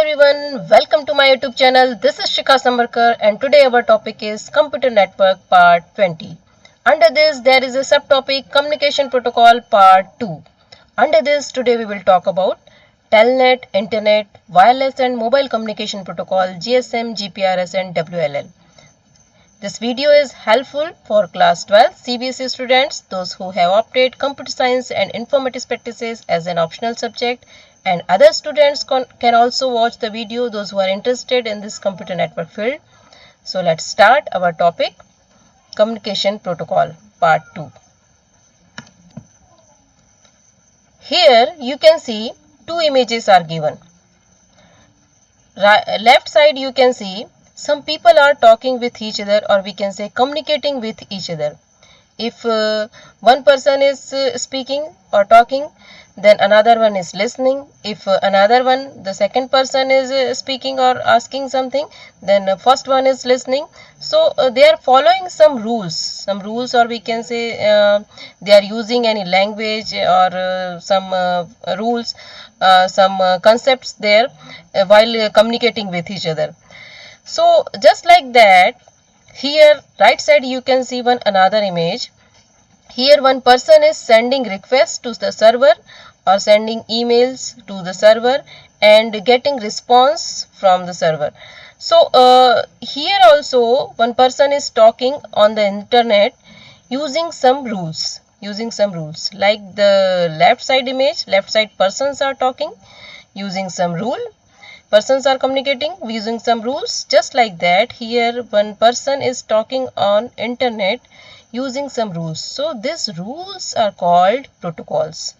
everyone, welcome to my YouTube channel. This is Shikha Sambarkar and today our topic is Computer Network Part 20. Under this there is a subtopic Communication Protocol Part 2. Under this today we will talk about Telnet, Internet, Wireless and Mobile Communication Protocol GSM, GPRS and WLL. This video is helpful for class 12 CBSE students, those who have opted computer science and informatics practices as an optional subject, and other students can also watch the video, those who are interested in this computer network field. So let's start our topic, Communication Protocol Part 2. Here you can see two images are given. Left side you can see some people are talking with each other, or we can say communicating with each other. If one person is speaking or talking, then another one is listening. If the second person is speaking or asking something, then the first one is listening. So they are following some rules, or we can say they are using any language or some rules, some concepts there while communicating with each other. So just like that, here right side you can see another image. Here one person is sending requests to the server or sending emails to the server and getting response from the server. So here also one person is talking on the internet using some rules, like the left side image. Left side persons are talking using some rule, persons are communicating using some rules. Just like that, here one person is talking on internet using some rules. So these rules are called protocols.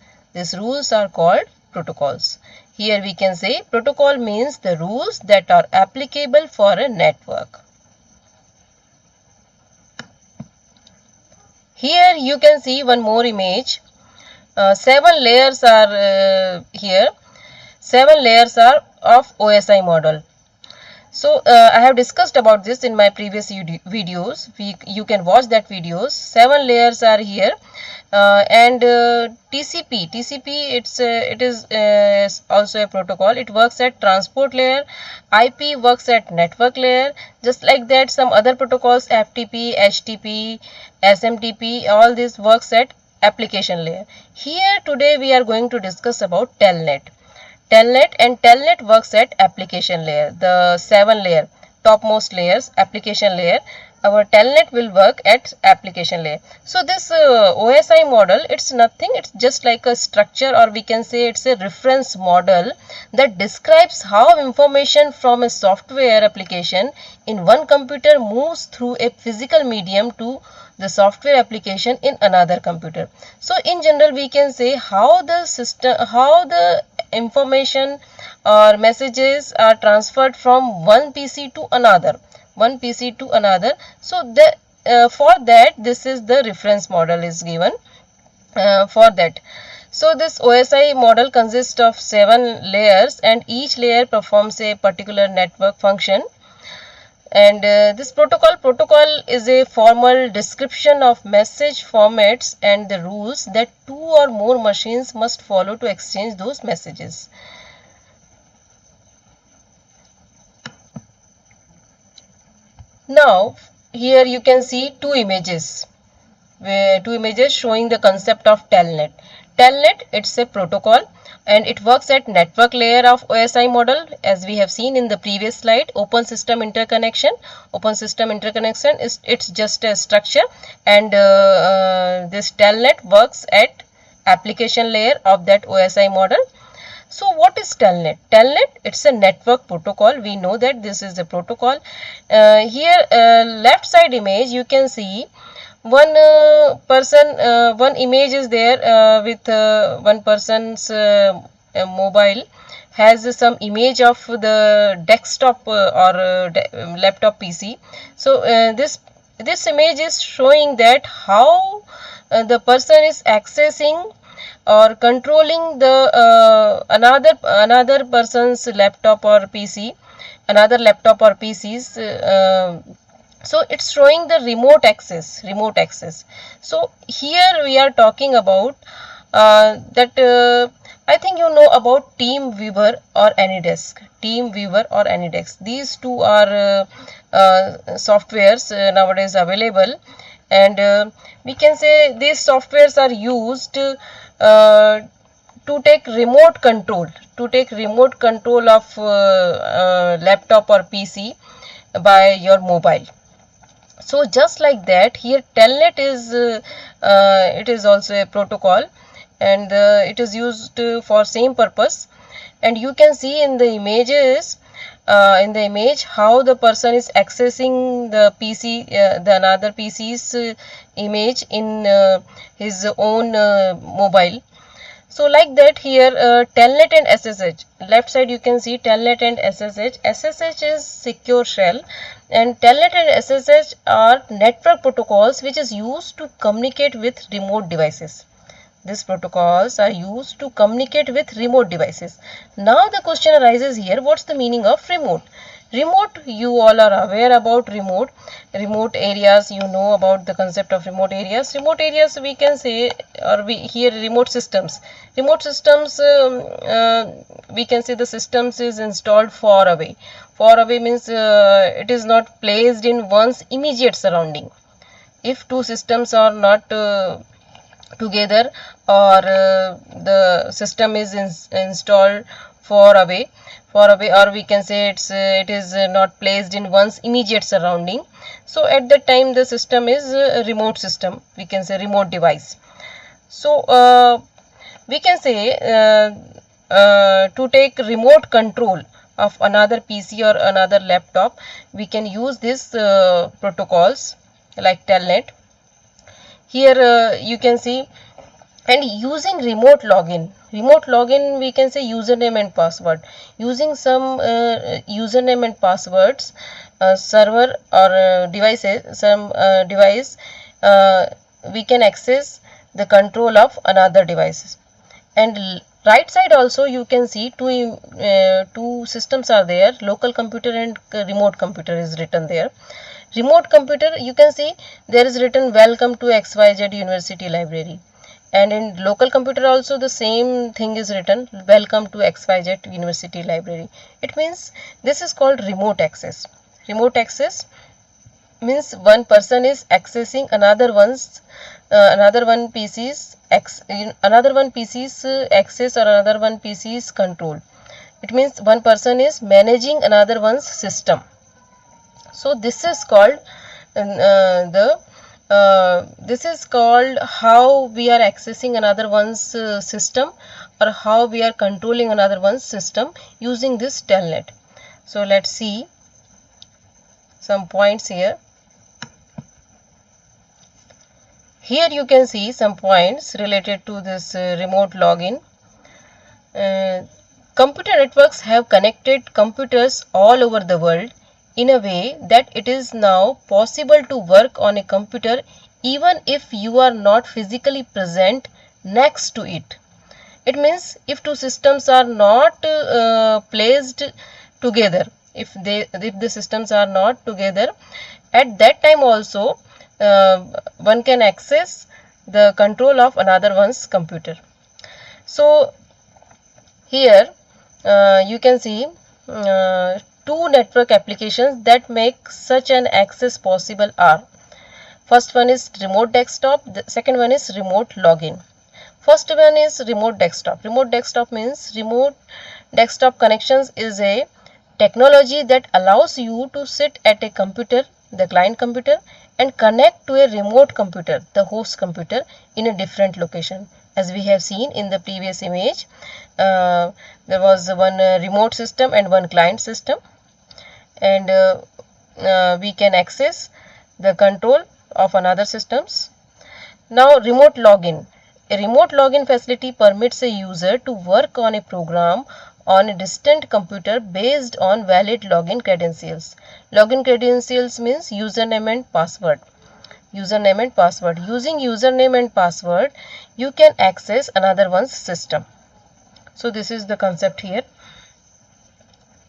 Here we can say protocol means the rules that are applicable for a network. Here you can see one more image. 7 layers are here. 7 layers are of OSI model. So I have discussed about this in my previous videos. You can watch that videos. 7 layers are here, and TCP it is also a protocol. It works at transport layer. IP works at network layer. Just like that, some other protocols, FTP, HTTP, SMTP, all this works at application layer. Here today we are going to discuss about Telnet. Telnet works at application layer. The 7 layer, topmost layers, application layer. Our Telnet will work at application layer. So this OSI model, it's nothing. It's just like a structure, or we can say it's a reference model that describes how information from a software application in one computer moves through a physical medium to the software application in another computer. So in general we can say how the information or messages are transferred from one PC to another. So for that, this is the reference model is given for that. So this OSI model consists of 7 layers, and each layer performs a particular network function. And this protocol is a formal description of message formats and the rules that 2 or more machines must follow to exchange those messages. Now here you can see two images showing the concept of Telnet. Telnet, it's a protocol and it works at network layer of OSI model, as we have seen in the previous slide. Open system interconnection is it's just a structure, and this Telnet works at application layer of that OSI model. So what is Telnet? Telnet, it's a network protocol. We know that this is a protocol. Here left side image you can see one image is there with one person's mobile has some image of the desktop or laptop PC. So this image is showing that how the person is accessing or controlling the another person's laptop or PC, another laptop or PCs. So it's showing the remote access. So here we are talking about that I think you know about TeamViewer or AnyDesk. TeamViewer or AnyDesk. These two are softwares nowadays available, and we can say these softwares are used to take remote control of laptop or PC by your mobile. So just like that, here telnet is it is also a protocol, and it is used for same purpose. And you can see in the images, in the image, how the person is accessing the PC, the another PC's image in his own mobile. So like that, here telnet and SSH, left side you can see telnet and SSH. SSH is secure shell, and telnet and SSH are network protocols which is used to communicate with remote devices. These protocols are used to communicate with remote devices. Now the question arises here, what's the meaning of remote? Remote, you all are aware about remote areas. You know about the concept of remote areas. Remote areas, we can say, or we here remote systems. Remote systems, we can say the systems is installed far away. Far away means it is not placed in one's immediate surrounding. If two systems are not together, or the system is installed far away, or we can say it is not placed in one's immediate surrounding. So at that time the system is a remote system, we can say remote device. So we can say to take remote control of another PC or another laptop, we can use these protocols like telnet. Here you can see, and using remote login, we can say username and password. Using some username and passwords, server or devices, some device, uh, we can access the control of another devices. And right side also you can see two systems are there, local computer and remote computer is written there. Remote computer, you can see there is written welcome to XYZ University Library, and in local computer also the same thing is written, welcome to XYZ University Library. It means this is called remote access. Remote access means one person is accessing another one PC's access, or another one PC's control. It means one person is managing another one's system. So this is called this is called how we are accessing another one's system, or how we are controlling another one's system using this telnet. So let's see some points here. Here you can see some points related to this remote login. Computer networks have connected computers all over the world in a way that it is now possible to work on a computer even if you are not physically present next to it. It means if two systems are not placed together, if the systems are not together, at that time also one can access the control of another one's computer. So here you can see two network applications that make such an access possible are, first one is remote desktop, the second one is remote login. First one is remote desktop. Remote desktop means remote desktop connections is a technology that allows you to sit at a computer, the client computer, and connect to a remote computer, the host computer, in a different location. As we have seen in the previous image, there was one remote system and one client system, and we can access the control of another systems. Now remote login. A remote login facility permits a user to work on a program on a distant computer based on valid login credentials. Login credentials means username and password. Username and password. Using username and password, you can access another one's system. So this is the concept here,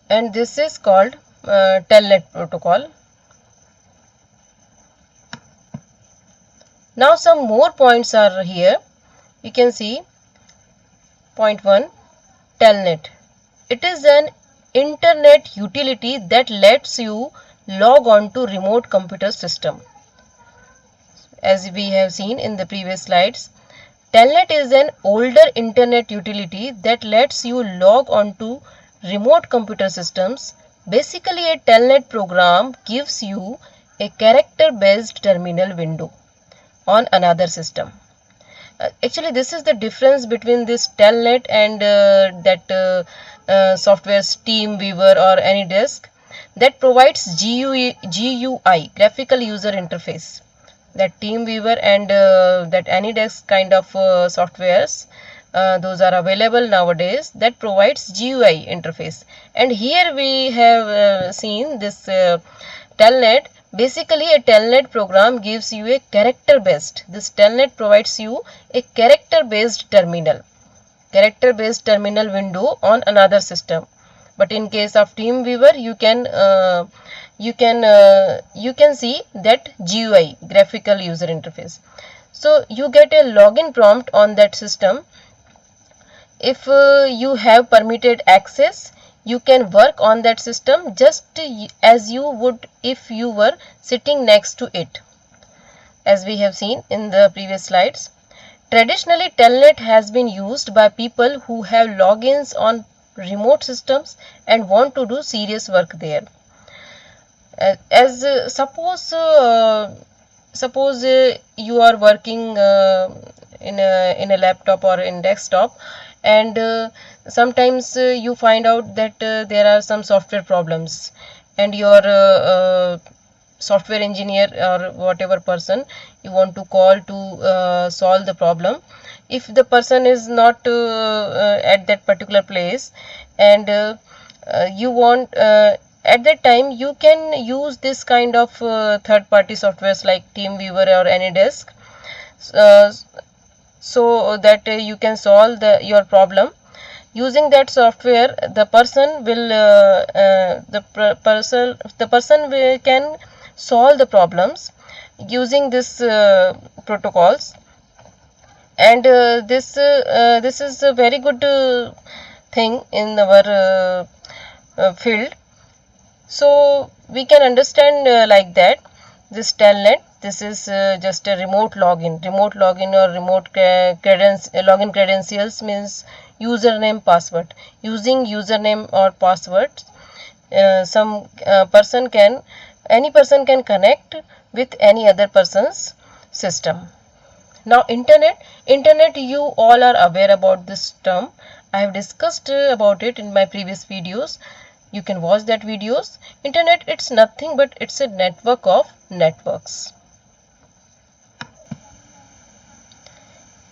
and this is called telnet protocol. Now some more points are here. You can see 6.1 Telnet. It is an internet utility that lets you log on to remote computer system. As we have seen in the previous slides, Telnet is an older internet utility that lets you log on to remote computer systems. Basically, a Telnet program gives you a character-based terminal window on another system. Actually, this is the difference between this Telnet and that software Steamweaver or AnyDesk that provides GUI, graphical user interface. That Teamweaver and that AnyDesk kind of softwares, those are available nowadays, that provides GUI interface. And here we have seen this Telnet. Basically, a Telnet program gives you a character based. This Telnet provides you a character based terminal window on another system. But in case of Teamweaver, you can see that GUI, graphical user interface. So you get a login prompt on that system. If you have permitted access, you can work on that system just as you would if you were sitting next to it, as we have seen in the previous slides. Traditionally, Telnet has been used by people who have logins on remote systems and want to do serious work there. Suppose you are working in a laptop or in desktop, and sometimes you find out that there are some software problems, and your software engineer or whatever person you want to call to solve the problem, if the person is not at that particular place, and you want at that time, you can use this kind of third-party softwares like Teamweaver or AnyDesk, uh, so that you can solve your problem. Using that software, the person can solve the problems using this protocols. And this is a very good thing in our field. So we can understand like that this Telnet, this is just a remote login or remote login credentials means username password. Using username or password, any person can connect with any other person's system. Now internet, you all are aware about this term. I have discussed about it in my previous videos. You can watch that videos. Internet, it's nothing but it's a network of networks.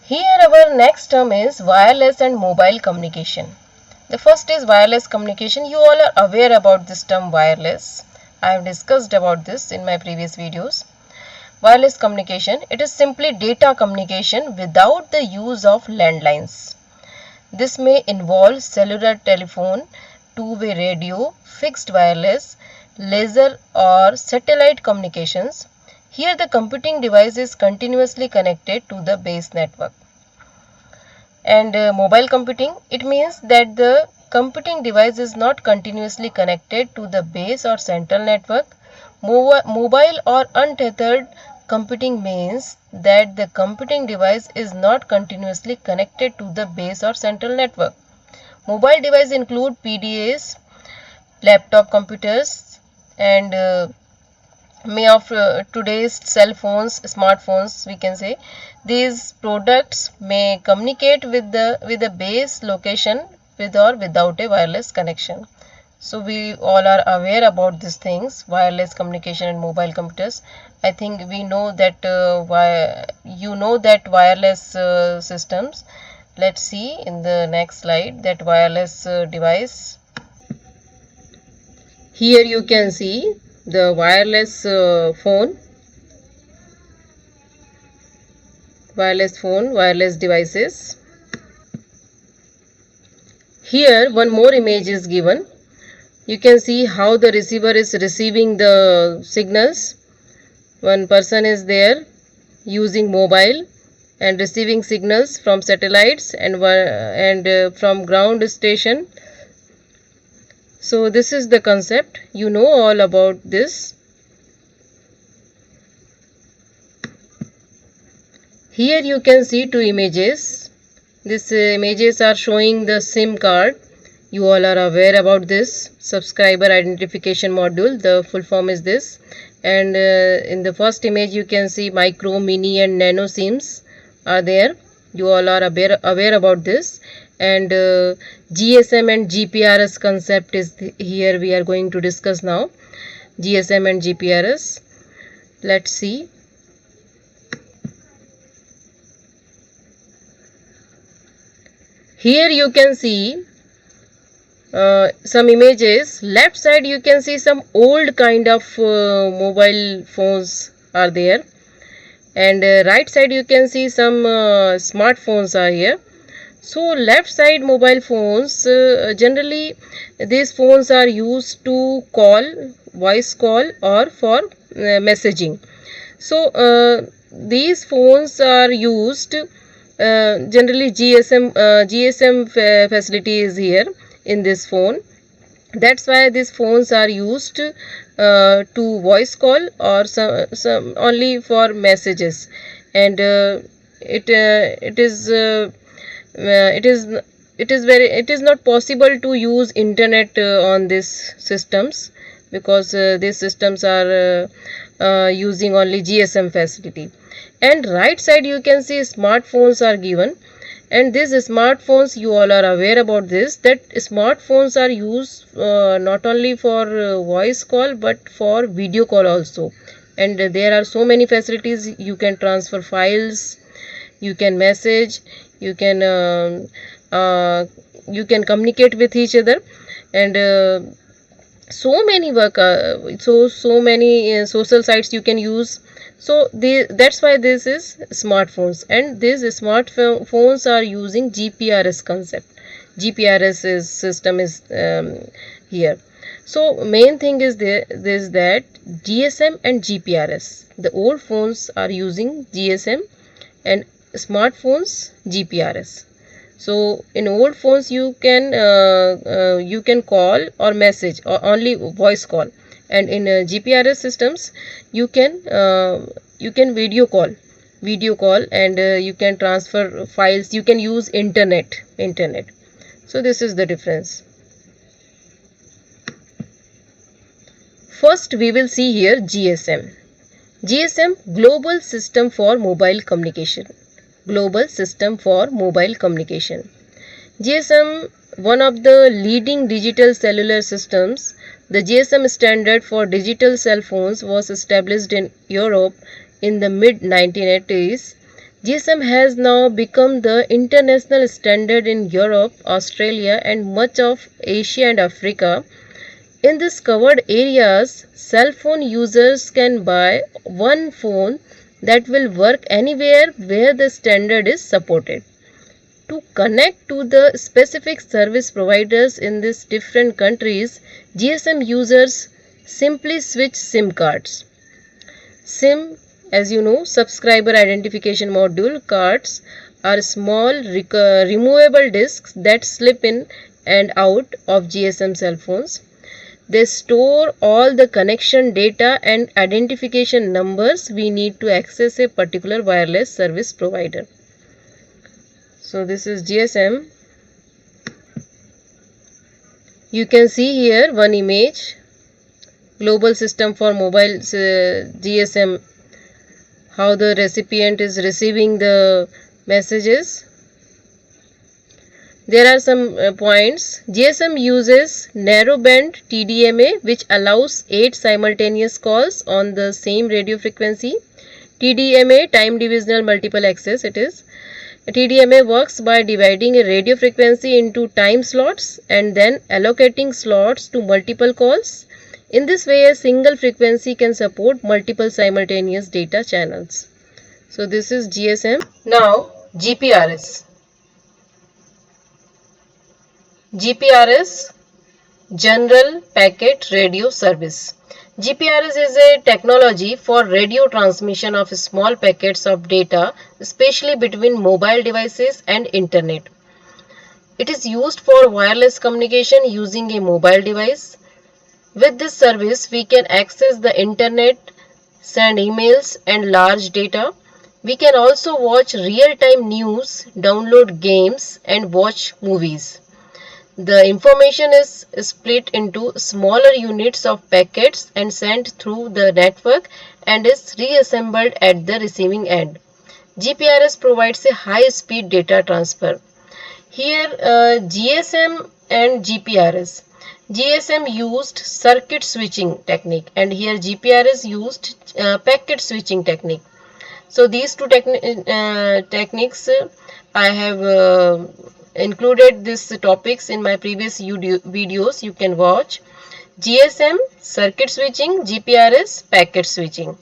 Here our next term is wireless and mobile communication. The first is wireless communication. You all are aware about this term wireless. I have discussed about this in my previous videos. Wireless communication, it is simply data communication without the use of landlines. This may involve cellular telephone, two-way radio, fixed wireless, laser or satellite communications. Here the computing device is continuously connected to the base network. And mobile computing, it means that the computing device is not continuously connected to the base or central network. Mobile or untethered computing means that the computing device is not continuously connected to the base or central network. Mobile devices include PDAs, laptop computers, and many of today's cell phones, smartphones, we can say. These products may communicate with the base location with or without a wireless connection. So we all are aware about these things, wireless communication and mobile computers. I think we know that that wireless systems. Let's see in the next slide that wireless device. Here you can see the wireless phone, wireless devices. Here one more image is given. You can see how the receiver is receiving the signals. One person is there using mobile and receiving signals from satellites and from ground station. So this is the concept. You know all about this. Here you can see two images. These images are showing the SIM card. You all are aware about this subscriber identification module. The full form is this. And in the first image you can see micro, mini and nano SIMs are there. You all are aware about this. And GSM and GPRS concept is here we are going to discuss now. GSM and GPRS. Let's see. Here you can see some images. Left side you can see some old kind of mobile phones are there, and right side you can see some smartphones are here. So left side mobile phones, generally these phones are used to call, voice call or for messaging. So these phones are used, generally GSM facility is here in this phone. That's why these phones are used to voice call or some only for messages. And it is it is not possible to use internet on these systems, because these systems are using only GSM facility. And right side you can see smartphones are given, and these smartphones, you all are aware about this, that smartphones are used not only for voice call but for video call also. And there are so many facilities. You can transfer files, you can message, you can communicate with each other, and so many so many social sites you can use. So that's why this is smartphones, and these smartphones are using GPRS concept. GPRS system is here. So main thing is this, that GSM and GPRS, the old phones are using GSM and smartphones GPRS. So in old phones you can call or message or only voice call, and in GPRS systems you can video call, and you can transfer files, you can use internet. So this is the difference. First we will see here GSM. GSM, Global System for Mobile Communication. Global System for Mobile Communication. GSM, one of the leading digital cellular systems. The GSM standard for digital cell phones was established in Europe in the mid 1980s. GSM has now become the international standard in Europe, Australia, and much of Asia and Africa. In these covered areas, cell phone users can buy one phone that will work anywhere where the standard is supported. To connect to the specific service providers in these different countries, GSM users simply switch SIM cards. SIM, as you know, subscriber identification module cards, are small removable discs that slip in and out of GSM cell phones. They store all the connection data and identification numbers we need to access a particular wireless service provider. So this is GSM. You can see here one image, global system for mobile GSM, how the recipient is receiving the messages. There are some points. GSM uses narrowband TDMA, which allows 8 simultaneous calls on the same radio frequency. TDMA, time divisional multiple access, it is. TDMA works by dividing a radio frequency into time slots and then allocating slots to multiple calls. In this way, a single frequency can support multiple simultaneous data channels. So this is GSM. Now GPRS. GPRS, General Packet Radio Service. GPRS is a technology for radio transmission of small packets of data, especially between mobile devices and internet. It is used for wireless communication using a mobile device. With this service, we can access the internet, send emails and large data. We can also watch real-time news, download games and watch movies. The information is split into smaller units of packets and sent through the network and is reassembled at the receiving end. GPRS provides a high-speed data transfer. Here GSM and GPRS. GSM used circuit switching technique and here GPRS used packet switching technique. So these two techniques I have included these topics in my previous videos. You can watch. GSM circuit switching, GPRS packet switching.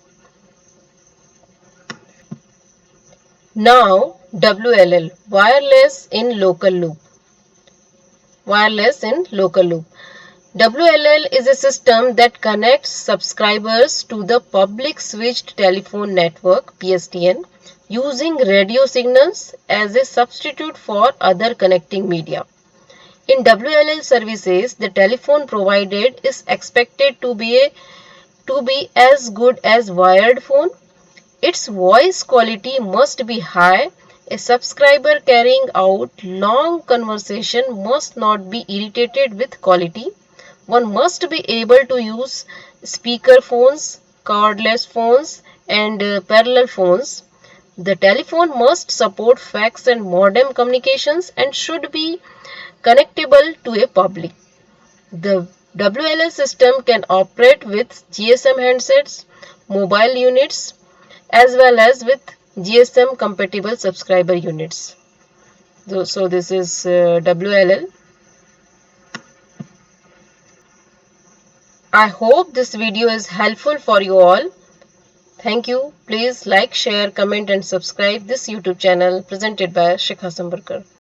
Now WLL wireless in local loop. Wireless in local loop. WLL is a system that connects subscribers to the public switched telephone network PSTN using radio signals as a substitute for other connecting media. In WLL services, the telephone provided is expected to be as good as wired phone. Its voice quality must be high. A subscriber carrying out long conversation must not be irritated with quality. One must be able to use speaker phones, cordless phones and parallel phones. The telephone must support fax and modem communications and should be connectable to a public. The WLS system can operate with GSM handsets, mobile units as well as with GSM compatible subscriber units. So this is WLL. I hope this video is helpful for you all. Thank you. Please like, share, comment and subscribe this YouTube channel presented by Shikha Sambarkar.